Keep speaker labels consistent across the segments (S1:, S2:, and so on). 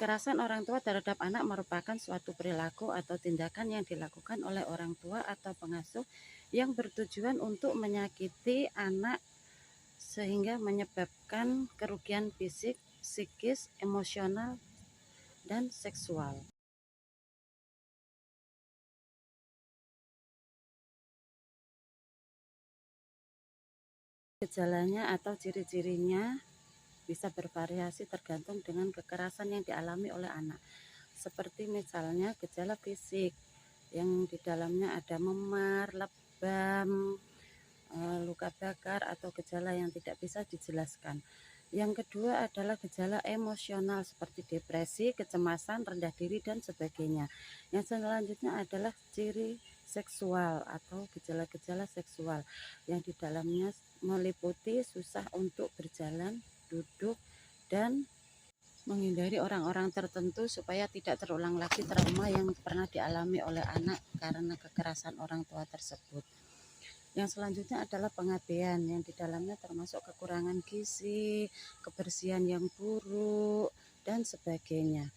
S1: Kekerasan orang tua terhadap anak merupakan suatu perilaku atau tindakan yang dilakukan oleh orang tua atau pengasuh yang bertujuan untuk menyakiti anak sehingga menyebabkan kerugian fisik, psikis, emosional, dan seksual. Gejalanya atau ciri-cirinya bisa bervariasi tergantung dengan kekerasan yang dialami oleh anak. Seperti misalnya gejala fisik yang di dalamnya ada memar, lebam, luka bakar atau gejala yang tidak bisa dijelaskan. Yang kedua adalah gejala emosional seperti depresi, kecemasan, rendah diri, dan sebagainya. Yang selanjutnya adalah ciri seksual atau gejala-gejala seksual yang di dalamnya meliputi susah untuk berjalan, duduk, dan menghindari orang-orang tertentu supaya tidak terulang lagi trauma yang pernah dialami oleh anak karena kekerasan orang tua tersebut. Yang selanjutnya adalah pengabaian yang di dalamnya termasuk kekurangan gizi, kebersihan yang buruk, dan sebagainya.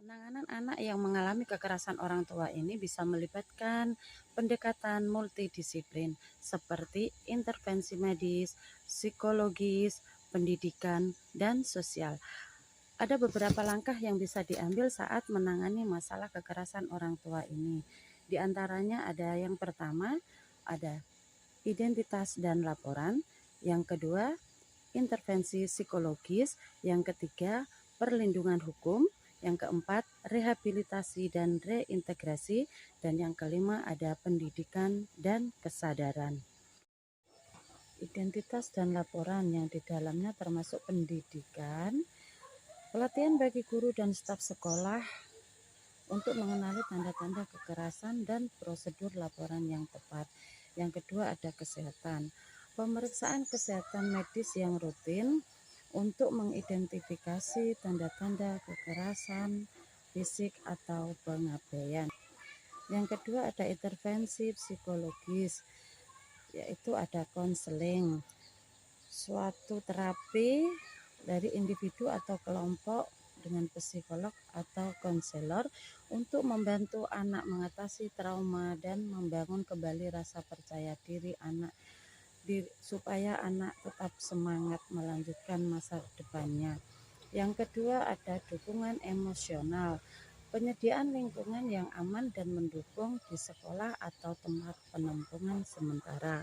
S1: Penanganan anak yang mengalami kekerasan orang tua ini bisa melibatkan pendekatan multidisiplin seperti intervensi medis, psikologis, pendidikan, dan sosial. Ada beberapa langkah yang bisa diambil saat menangani masalah kekerasan orang tua ini. Di antaranya ada yang pertama, ada identitas dan laporan. Yang kedua, intervensi psikologis. Yang ketiga, perlindungan hukum. Yang keempat, rehabilitasi dan reintegrasi. Dan yang kelima, ada pendidikan dan kesadaran. Identitas dan laporan yang di dalamnya termasuk pendidikan, pelatihan bagi guru dan staf sekolah untuk mengenali tanda-tanda kekerasan dan prosedur laporan yang tepat. Yang kedua ada kesehatan, pemeriksaan kesehatan medis yang rutin untuk mengidentifikasi tanda-tanda kekerasan fisik atau pengabaian. Yang kedua ada intervensi psikologis, yaitu ada konseling, suatu terapi dari individu atau kelompok dengan psikolog atau konselor untuk membantu anak mengatasi trauma dan membangun kembali rasa percaya diri anak supaya anak tetap semangat melanjutkan masa depannya. Yang kedua ada dukungan emosional, penyediaan lingkungan yang aman dan mendukung di sekolah atau tempat penampungan sementara.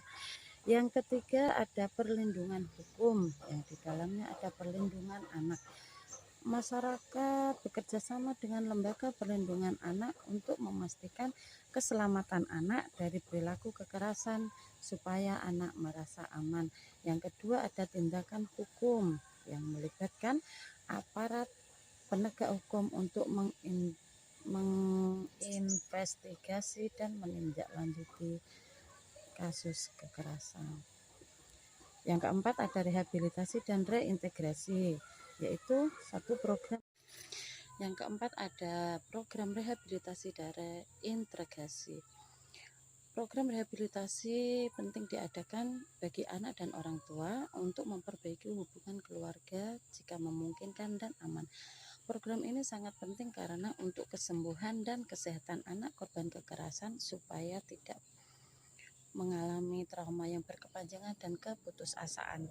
S1: Yang ketiga ada perlindungan hukum yang di dalamnya ada perlindungan anak. Masyarakat bekerja sama dengan lembaga perlindungan anak untuk memastikan keselamatan anak dari perilaku kekerasan supaya anak merasa aman. Yang kedua ada tindakan hukum yang melibatkan aparat penegak hukum untuk menginvestigasi dan menindaklanjuti kasus kekerasan. Yang keempat ada rehabilitasi dan reintegrasi, yaitu satu program. Yang keempat ada program rehabilitasi dan reintegrasi. Program rehabilitasi penting diadakan bagi anak dan orang tua untuk memperbaiki hubungan keluarga jika memungkinkan dan aman. Program ini sangat penting karena untuk kesembuhan dan kesehatan anak korban kekerasan supaya tidak mengalami trauma yang berkepanjangan dan keputusasaan.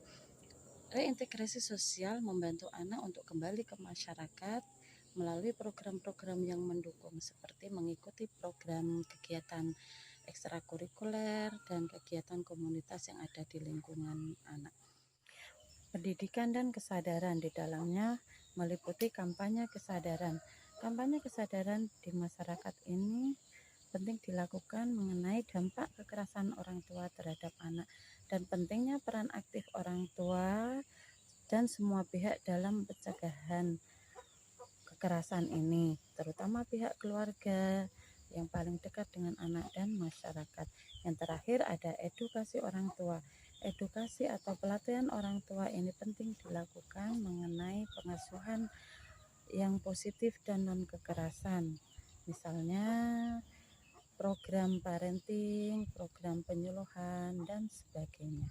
S1: Reintegrasi sosial membantu anak untuk kembali ke masyarakat melalui program-program yang mendukung seperti mengikuti program kegiatan ekstrakurikuler dan kegiatan komunitas yang ada di lingkungan anak. Pendidikan dan kesadaran di dalamnya meliputi kampanye kesadaran. Kampanye kesadaran di masyarakat ini penting dilakukan mengenai dampak kekerasan orang tua terhadap anak dan pentingnya peran aktif orang tua dan semua pihak dalam pencegahan kekerasan ini, terutama pihak keluarga yang paling dekat dengan anak dan masyarakat. Yang terakhir ada edukasi orang tua. Edukasi atau pelatihan orang tua ini penting dilakukan mengenai pengasuhan yang positif dan non kekerasan. Misalnya program parenting, program penyuluhan, dan sebagainya.